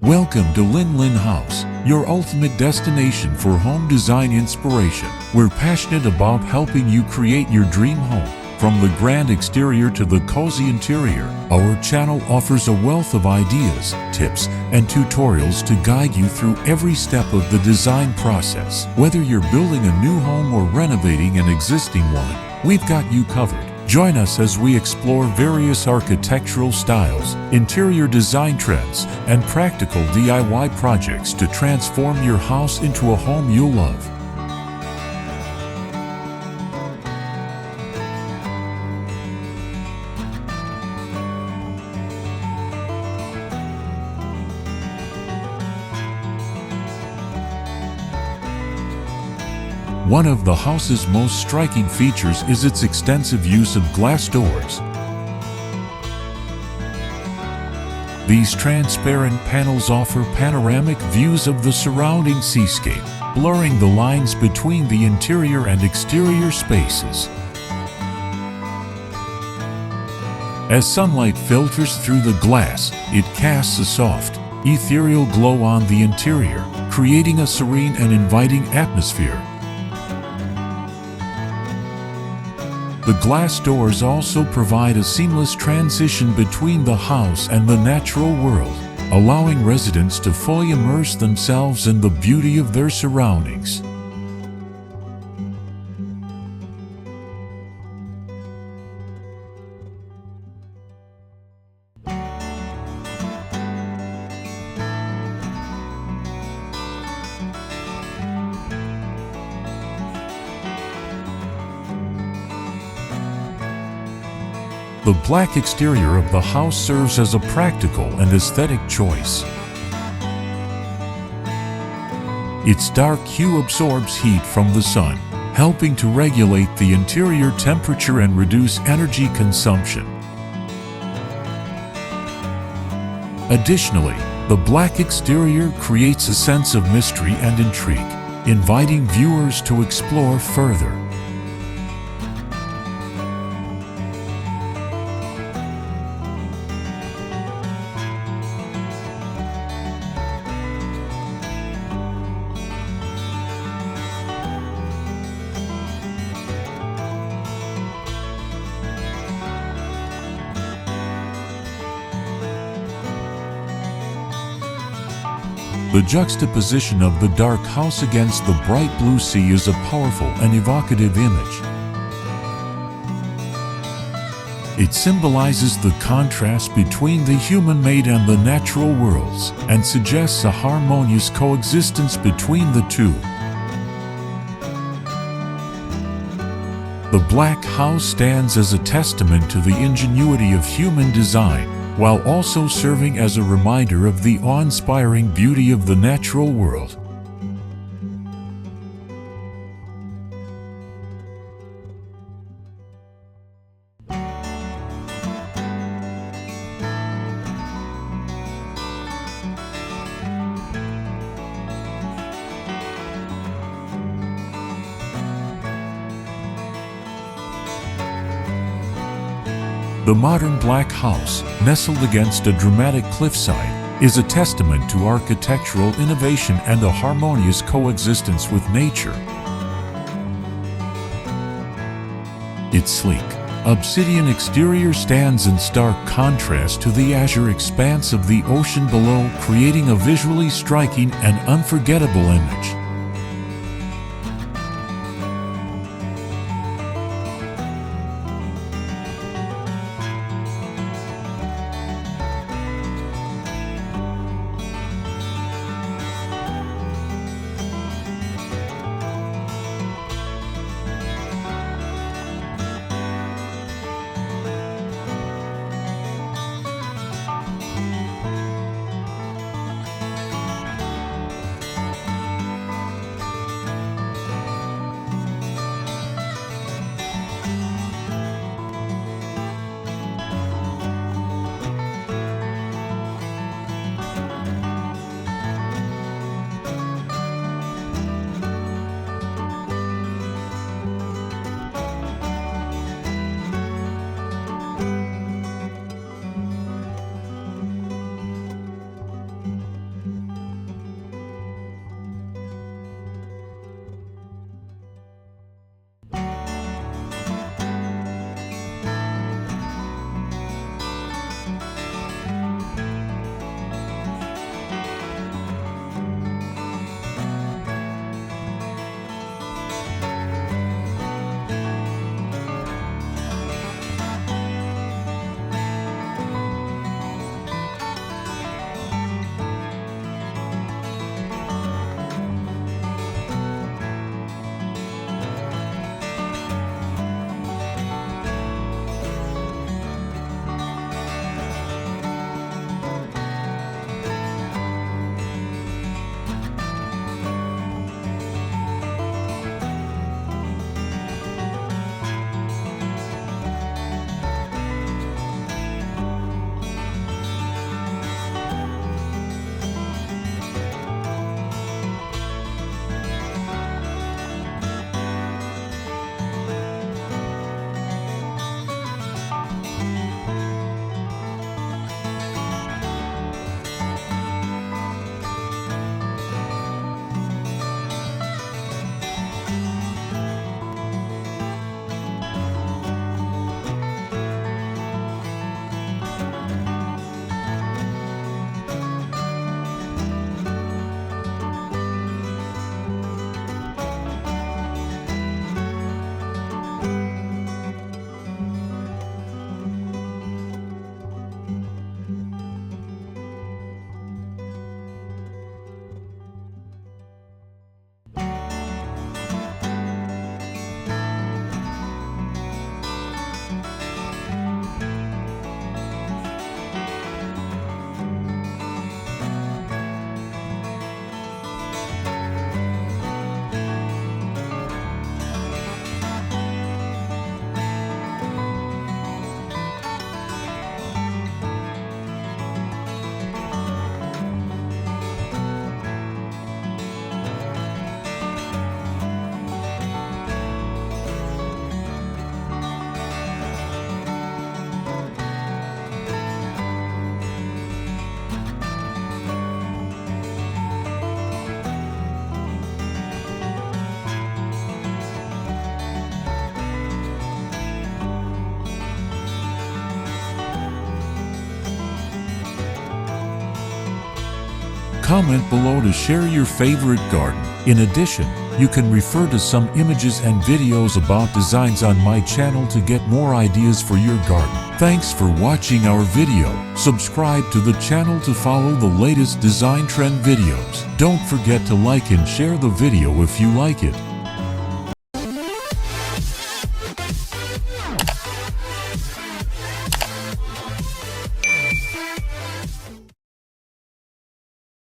Welcome to Linh House, your ultimate destination for home design inspiration. We're passionate about helping you create your dream home. From the grand exterior to the cozy interior, our channel offers a wealth of ideas, tips, and tutorials to guide you through every step of the design process. Whether you're building a new home or renovating an existing one, we've got you covered. Join us as we explore various architectural styles, interior design trends, and practical DIY projects to transform your house into a home you'll love. One of the house's most striking features is its extensive use of glass doors. These transparent panels offer panoramic views of the surrounding seascape, blurring the lines between the interior and exterior spaces. As sunlight filters through the glass, it casts a soft, ethereal glow on the interior, creating a serene and inviting atmosphere. The glass doors also provide a seamless transition between the house and the natural world, allowing residents to fully immerse themselves in the beauty of their surroundings. The black exterior of the house serves as a practical and aesthetic choice. Its dark hue absorbs heat from the sun, helping to regulate the interior temperature and reduce energy consumption. Additionally, the black exterior creates a sense of mystery and intrigue, inviting viewers to explore further. The juxtaposition of the dark house against the bright blue sea is a powerful and evocative image. It symbolizes the contrast between the human-made and the natural worlds, and suggests a harmonious coexistence between the two. The black house stands as a testament to the ingenuity of human design, while also serving as a reminder of the awe-inspiring beauty of the natural world. The modern black house, nestled against a dramatic cliffside, is a testament to architectural innovation and a harmonious coexistence with nature. Its sleek, obsidian exterior stands in stark contrast to the azure expanse of the ocean below, creating a visually striking and unforgettable image. Comment below to share your favorite garden. In addition, you can refer to some images and videos about designs on my channel to get more ideas for your garden. Thanks for watching our video. Subscribe to the channel to follow the latest design trend videos. Don't forget to like and share the video if you like it.